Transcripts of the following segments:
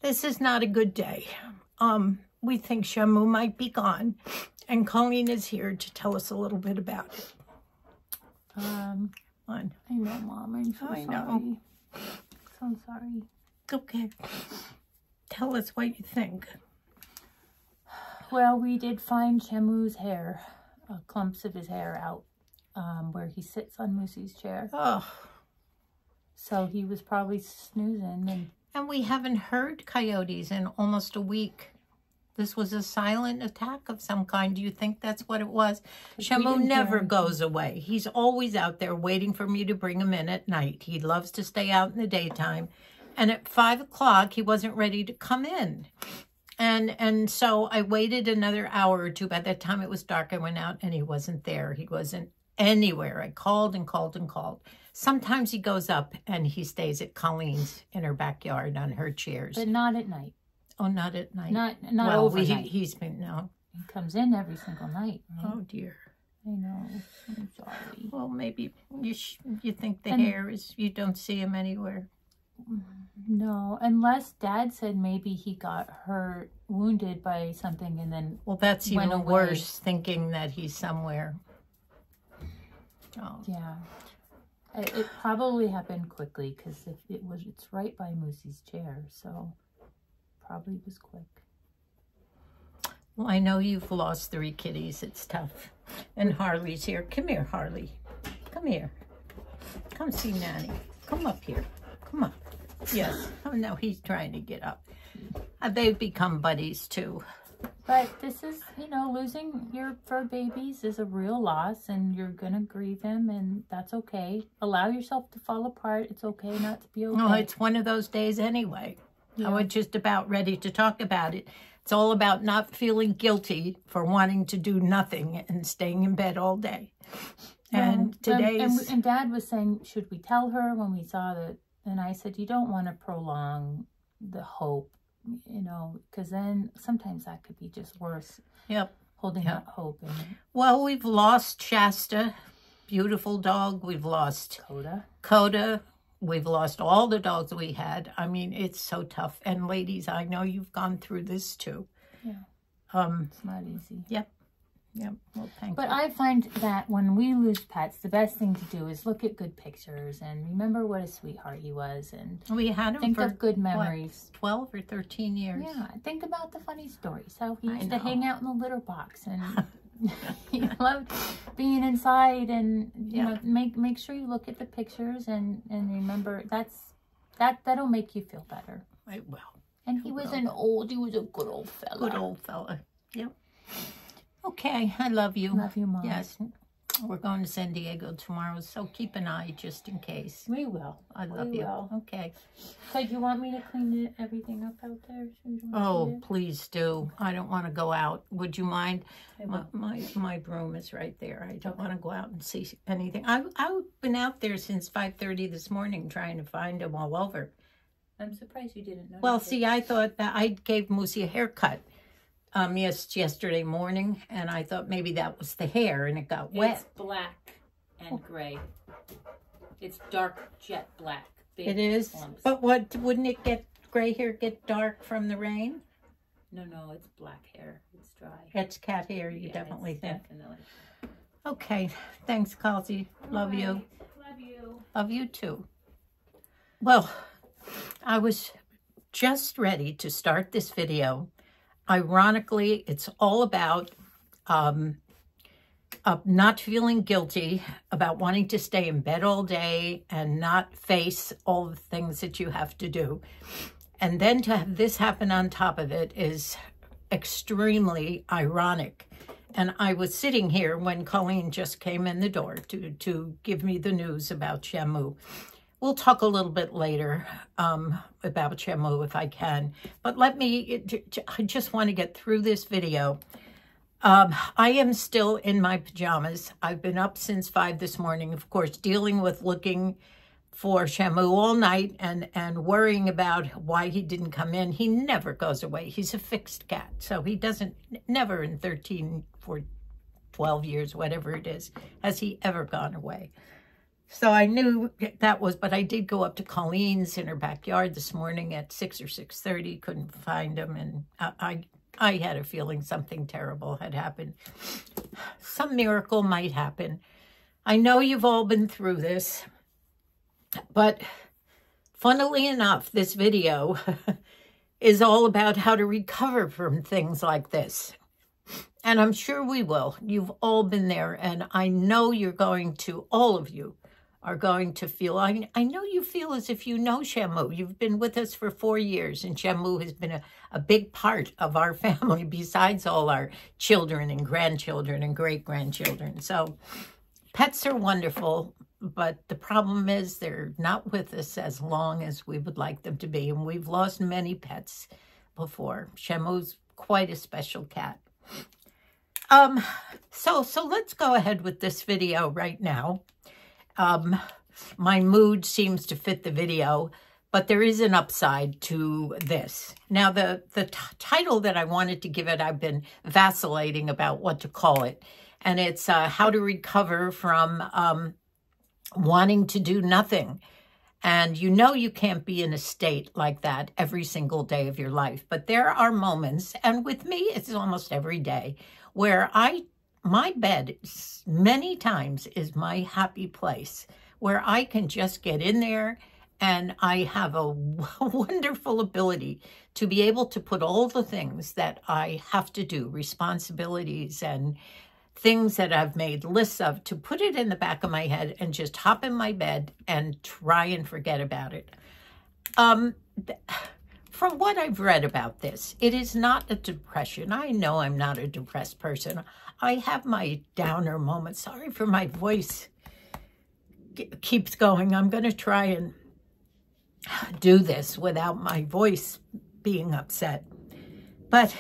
this is not a good day. We think Shamu might be gone, and Colleen is here to tell us a little bit about it. I know, Mom. I'm so sorry. Know. So sorry. Okay. Tell us what you think. Well, we did find Shamu's hair, clumps of his hair out where he sits on Moosey's chair. Oh. So he was probably snoozing. And we haven't heard coyotes in almost a week. This was a silent attack of some kind. Do you think that's what it was? Shamu never goes away. He's always out there waiting for me to bring him in at night. He loves to stay out in the daytime. And at 5 o'clock, he wasn't ready to come in. And so I waited another hour or two. By the time it was dark, I went out and he wasn't there. He wasn't anywhere. I called and called and called. Sometimes he goes up and he stays at Colleen's in her backyard on her chairs. But not at night. Oh, not at night. Not well, overnight. He's been, no. He comes in every single night. Right? Oh, dear. I know. I'm sorry. Well, maybe you think the hair is, you don't see him anywhere. No, unless Dad said maybe he got hurt, wounded by something and then well, that's even worse, thinking that he's somewhere. Oh. Yeah. It probably happened quickly because it's right by Moosey's chair, so probably was quick. Well, I know you've lost 3 kitties. It's tough. And Harley's here. Come here, Harley. Come here. Come see Nanny. Come up here. Come up. Yes. Oh, no, he's trying to get up. They've become buddies, too. But this is, losing your fur babies is a real loss, and you're going to grieve him, and that's okay. Allow yourself to fall apart. It's okay not to be okay. No, it's one of those days anyway. Yeah. I was just about ready to talk about it. It's all about not feeling guilty for wanting to do nothing and staying in bed all day. And today's... And Dad was saying, should we tell her when we saw that? And I said, you don't want to prolong the hope, because then sometimes that could be just worse. Yep. Holding that hope. Well, we've lost Shasta, beautiful dog. We've lost Coda. We've lost all the dogs we had. I mean, it's so tough. And ladies, I know you've gone through this too. Yeah. It's not easy. Yep. Yep. Well, thank you. But I find that when we lose pets, the best thing to do is look at good pictures and remember what a sweeheart he was. And we had him think for of good memories. What, 12 or 13 years. Yeah. Think about the funny stories. How he used to hang out in the litter box and he loved being inside. And make sure you look at the pictures and remember that'll make you feel better. I will. And he was he was a good old fella. Good old fella. Yep. Okay, I love you. Love you, Mom. Yes. We're going to San Diego tomorrow, so keep an eye just in case. We will. I love you. Will. Okay. So do you want me to clean everything up out there? Oh, please do. I don't want to go out. Would you mind? My broom is right there. I don't want to go out and see anything. I've been out there since 5:30 this morning trying to find them all over. I'm surprised you didn't know. Well, see, I thought that I gave Moosey a haircut. Yesterday morning, and I thought maybe that was the hair, and it got wet. It's black and gray. It's dark jet black. Big it is? clumps. But wouldn't it get, gray hair get dark from the rain? No, it's black hair. It's dry. It's cat hair, you definitely think. Definitely. Okay, thanks, Kelsey. Love you. Love you. Love you, too. Well, I was just ready to start this video. Ironically, it's all about not feeling guilty, about wanting to stay in bed all day and not face all the things that you have to do. And then to have this happen on top of it is extremely ironic. And I was sitting here when Colleen just came in the door to give me the news about Shamu. We'll talk a little bit later about Shamu if I can. But I just want to get through this video. I am still in my pajamas. I've been up since 5 this morning, of course, dealing with looking for Shamu all night and worrying about why he didn't come in. He never goes away. He's a fixed cat. So he never in 13, 12 years, whatever it is, has he ever gone away. So I knew that was, but I did go up to Colleen's in her backyard this morning at 6 or 6:30, couldn't find him, and I had a feeling something terrible had happened. Some miracle might happen. I know you've all been through this, but funnily enough, this video is all about how to recover from things like this. And I'm sure we will. You've all been there, and I know you're going to, all of you are going to feel, I know you feel as if you know Shamu. You've been with us for 4 years, and Shamu has been a big part of our family besides all our children and grandchildren and great-grandchildren. So pets are wonderful, but the problem is they're not with us as long as we would like them to be, and we've lost many pets before. Shamu's quite a special cat. So let's go ahead with this video right now. My mood seems to fit the video, but there is an upside to this. Now, the title that I wanted to give it, I've been vacillating about what to call it, and it's how to recover from wanting to do nothing. And you know you can't be in a state like that every single day of your life, but there are moments, and with me, it's almost every day, where my bed many times is my happy place, where I can just get in there, and I have a wonderful ability to be able to put all the things that I have to do, responsibilities and things that I've made lists of, to put it in the back of my head and just hop in my bed and try and forget about it. From what I've read about this, it is not a depression. I know I'm not a depressed person. I have my downer moments. Sorry for my voice keeps going. I'm going to try and do this without my voice being upset. But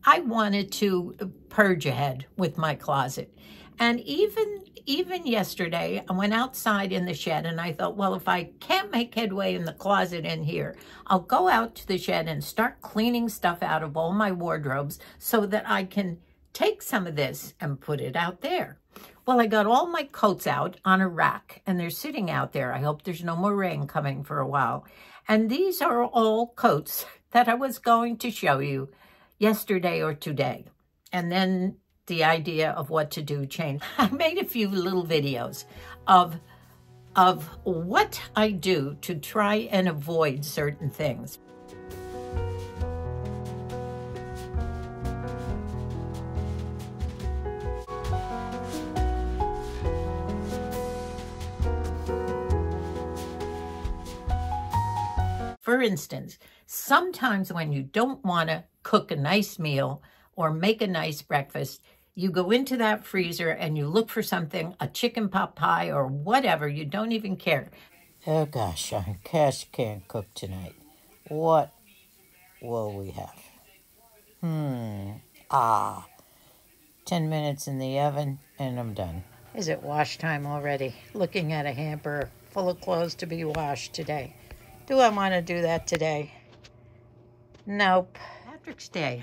I wanted to purge ahead with my closet. And even yesterday, I went outside in the shed, and I thought, well, if I can't make headway in the closet in here, I'll go out to the shed and start cleaning stuff out of all my wardrobes so that I can take some of this and put it out there. Well, I got all my coats out on a rack, and they're sitting out there. I hope there's no more rain coming for a while. And these are all coats that I was going to show you yesterday or today. And then the idea of what to do changed. I made a few little videos of what I do to try and avoid certain things. For instance, sometimes when you don't want to cook a nice meal or make a nice breakfast, you go into that freezer and you look for something, a chicken pot pie or whatever, you don't even care. Oh gosh, I can't cook tonight. What will we have? 10 minutes in the oven and I'm done. Is it wash time already? Looking at a hamper full of clothes to be washed today. Do I want to do that today? Nope. Patrick's Day.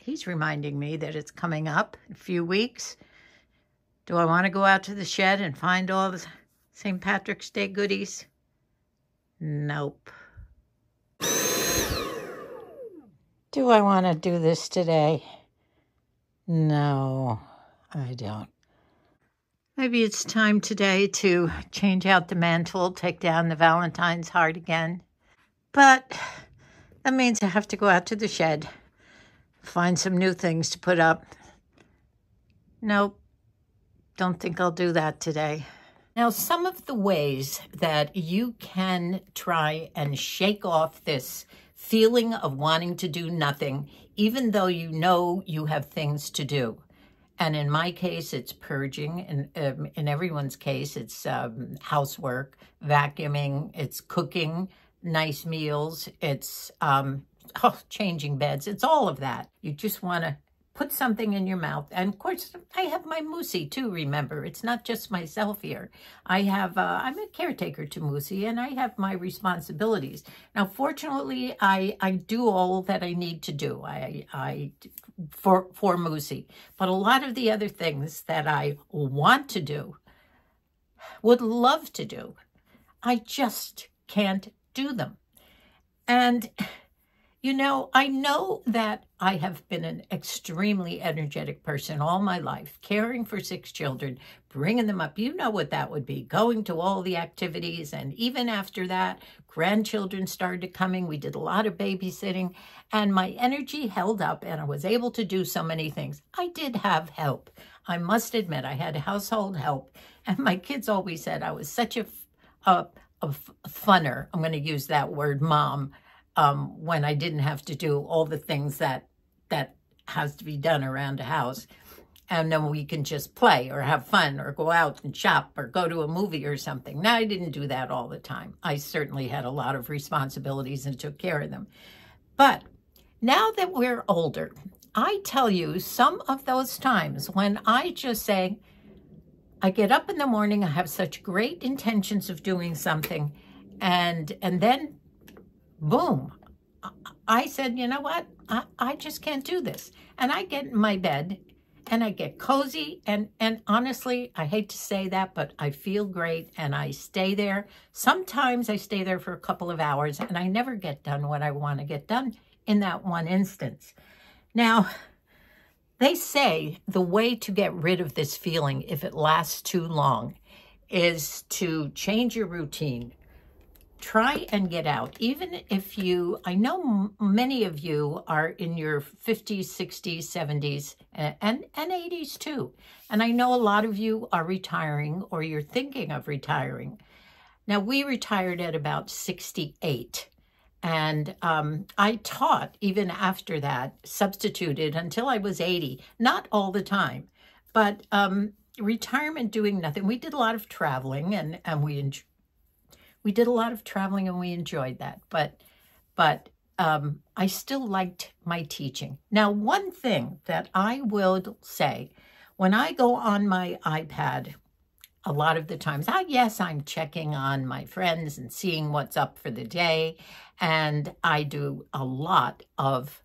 He's reminding me that it's coming up in a few weeks. Do I want to go out to the shed and find all the St. Patrick's Day goodies? Nope. Do I want to do this today? No, I don't. Maybe it's time today to change out the mantle, take down the Valentine's heart again. But that means I have to go out to the shed, find some new things to put up. Nope, don't think I'll do that today. Now, some of the ways that you can try and shake off this feeling of wanting to do nothing, even though you know you have things to do. And in my case, it's purging. In everyone's case, it's housework, vacuuming, it's cooking nice meals, it's changing beds. It's all of that. You just want to put something in your mouth. And of course, I have my Moosey too, remember. It's not just myself here. I have, I'm a caretaker to Moosey, and I have my responsibilities. Now, fortunately, I do all that I need to do for Moosey. But a lot of the other things that I want to do would love to do. I just can't do them. And, you know, I know that I have been an extremely energetic person all my life, caring for 6 children, bringing them up. You know what that would be, going to all the activities. And even after that, grandchildren started coming. We did a lot of babysitting, and my energy held up, and I was able to do so many things. I did have help. I must admit, I had household help. And my kids always said I was such a funner, I'm going to use that word, mom, when I didn't have to do all the things that has to be done around a house. And then we can just play or have fun or go out and shop or go to a movie or something. Now, I didn't do that all the time. I certainly had a lot of responsibilities and took care of them. But now that we're older, I tell you, some of those times when I just say, I get up in the morning, I have such great intentions of doing something, and then, boom, I said, you know what, I just can't do this. And I get in my bed, and I get cozy, and honestly, I hate to say that, but I feel great, and I stay there. Sometimes I stay there for a couple of hours, and I never get done what I want to get done in that one instance. Now, they say the way to get rid of this feeling, if it lasts too long, is to change your routine. Try and get out. Even if you, I know many of you are in your 50s, 60s, 70s, and 80s too. And I know a lot of you are retiring or you're thinking of retiring. Now, we retired at about 68. And I taught even after that, substituted until I was 80, not all the time, but retirement doing nothing. We did a lot of traveling and we did a lot of traveling and we enjoyed that. But I still liked my teaching. Now, one thing that I will say, when I go on my iPad, a lot of the times, yes, I'm checking on my friends and seeing what's up for the day. And I do a lot of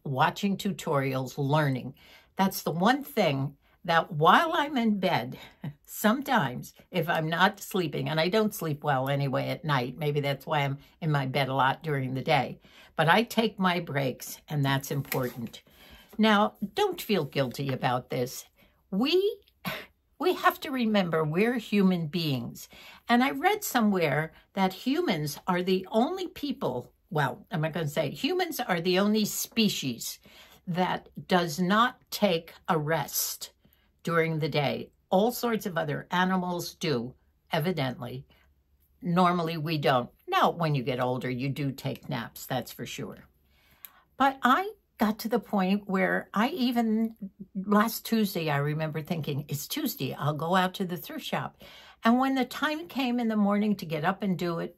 watching tutorials, learning. That's the one thing that while I'm in bed, sometimes if I'm not sleeping, and I don't sleep well anyway at night, maybe that's why I'm in my bed a lot during the day, but I take my breaks, and that's important. Now, don't feel guilty about this. We have to remember we're human beings. And I read somewhere that humans are the only people, well, I'm not going to say humans are the only species that does not take a rest during the day. All sorts of other animals do, evidently. Normally we don't. Now, when you get older, you do take naps, that's for sure. But I got to the point where last Tuesday, I remember thinking, it's Tuesday, I'll go out to the thrift shop. And when the time came in the morning to get up and do it,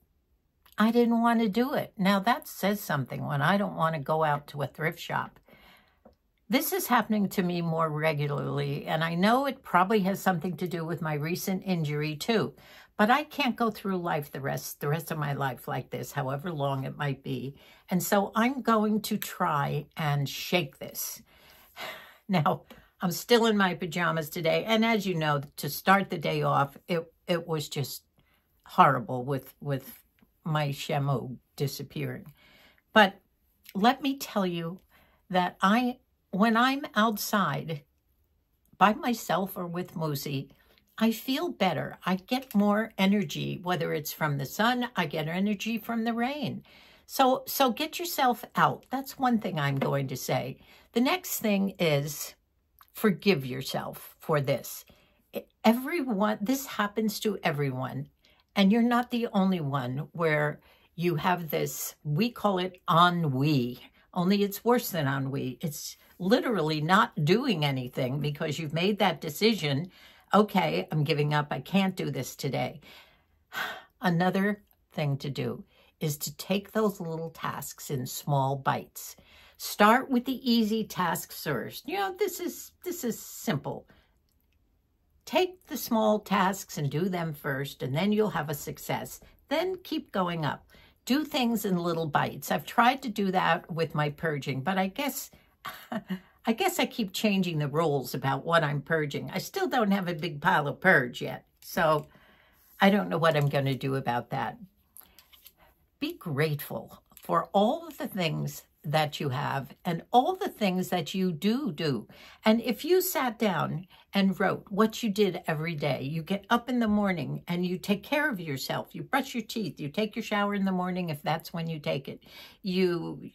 I didn't want to do it. Now that says something when I don't want to go out to a thrift shop. This is happening to me more regularly, and I know it probably has something to do with my recent injury too. But I can't go through life the rest of my life like this, however long it might be. And so I'm going to try and shake this. Now, I'm still in my pajamas today. And as you know, to start the day off, it was just horrible with my Shamu disappearing. But let me tell you that when I'm outside by myself or with Moosey, I feel better. I get more energy, whether it's from the sun, I get energy from the rain. So get yourself out. That's one thing I'm going to say. The next thing is forgive yourself for this. This happens to everyone. And you're not the only one where you have this, we call it ennui, only it's worse than ennui. It's literally not doing anything because you've made that decision. Okay, I'm giving up. I can't do this today. Another thing to do is to take those little tasks in small bites. Start with the easy tasks first. You know, this is simple. Take the small tasks and do them first, and then you'll have a success. Then keep going up. Do things in little bites. I've tried to do that with my purging, but I guess I keep changing the rules about what I'm purging. I still don't have a big pile of purge yet. So I don't know what I'm going to do about that. Be grateful for all of the things that you have and all the things that you do. And if you sat down and wrote what you did every day, you get up in the morning and you take care of yourself, you brush your teeth, you take your shower in the morning if that's when you take it. You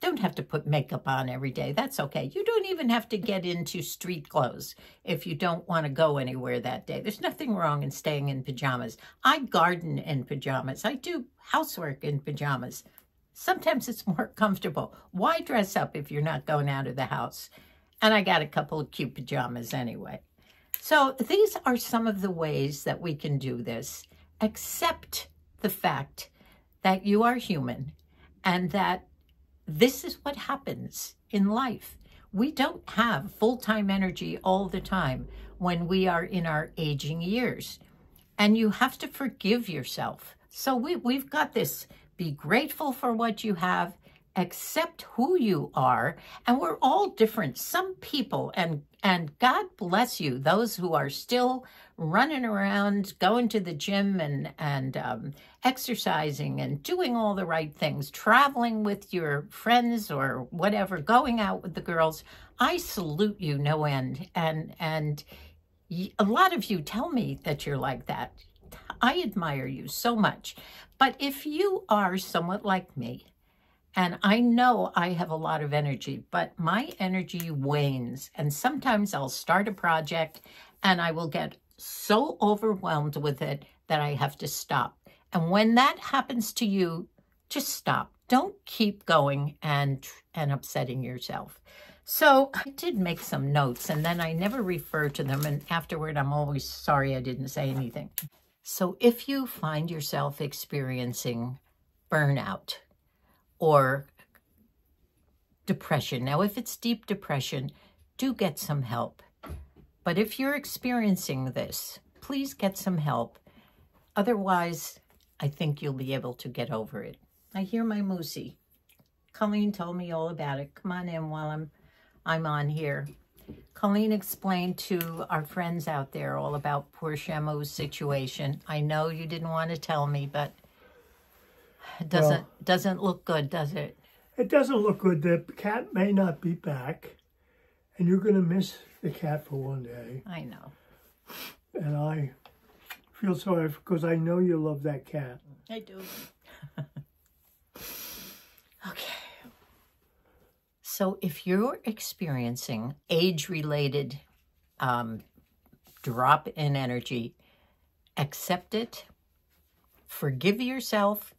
don't have to put makeup on every day. That's okay. You don't even have to get into street clothes if you don't want to go anywhere that day. There's nothing wrong in staying in pajamas. I garden in pajamas. I do housework in pajamas. Sometimes it's more comfortable. Why dress up if you're not going out of the house? And I got a couple of cute pajamas anyway. So these are some of the ways that we can do this. Accept the fact that you are human and that this is what happens in life. We don't have full-time energy all the time when we are in our aging years. And you have to forgive yourself. So we've got this. Be grateful for what you have, accept who you are, and we're all different. Some people, and God bless you, those who are still running around, going to the gym and exercising and doing all the right things, traveling with your friends or whatever, going out with the girls. I salute you no end. And a lot of you tell me that you're like that. I admire you so much. But if you are somewhat like me, and I know I have a lot of energy, but my energy wanes. And sometimes I'll start a project and I will get so overwhelmed with it that I have to stop. And when that happens to you, just stop. Don't keep going and upsetting yourself. So I did make some notes and then I never refer to them. And afterward, I'm always sorry I didn't say anything. So if you find yourself experiencing burnout or depression, now if it's deep depression, do get some help. But if you're experiencing this, please get some help. Otherwise, I think you'll be able to get over it. I hear my Moosey. Colleen told me all about it. Come on in while I'm on here. Colleen explained to our friends out there all about poor Shamu's situation. I know you didn't want to tell me, but it doesn't look good, does it? It doesn't look good. The cat may not be back, and you're going to miss the cat for one day. I know. And I feel sorry because I know you love that cat. I do. Okay. So if you're experiencing age-related drop in energy, accept it, forgive yourself,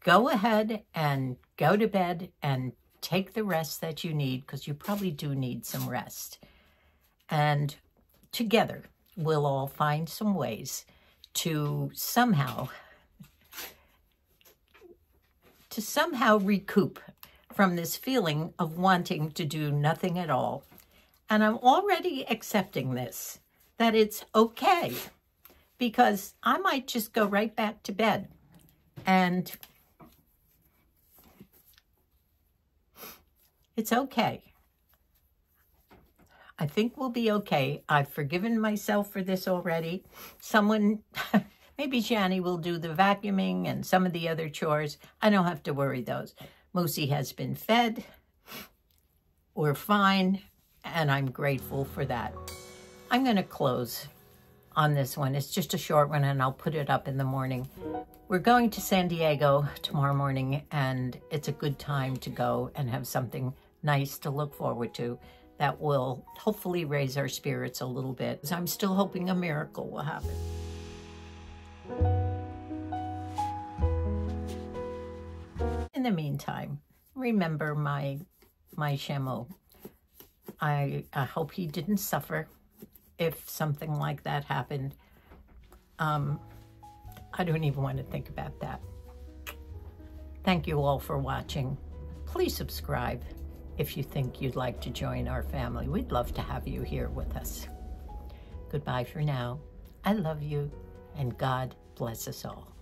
go ahead and go to bed and take the rest that you need because you probably do need some rest. And together, we'll all find some ways to somehow recoup from this feeling of wanting to do nothing at all. And I'm already accepting this, that it's okay, because I might just go right back to bed. And it's okay. I think we'll be okay. I've forgiven myself for this already. Someone, maybe Shani will do the vacuuming and some of the other chores. I don't have to worry those. Moosey has been fed. We're fine, and I'm grateful for that. I'm going to close on this one. It's just a short one, and I'll put it up in the morning. We're going to San Diego tomorrow morning, and it's a good time to go and have something nice to look forward to that will hopefully raise our spirits a little bit. I'm still hoping a miracle will happen. In the meantime, remember my Shamu. I hope he didn't suffer if something like that happened. I don't even want to think about that. Thank you all for watching. Please subscribe if you think you'd like to join our family. We'd love to have you here with us. Goodbye for now. I love you, and God bless us all.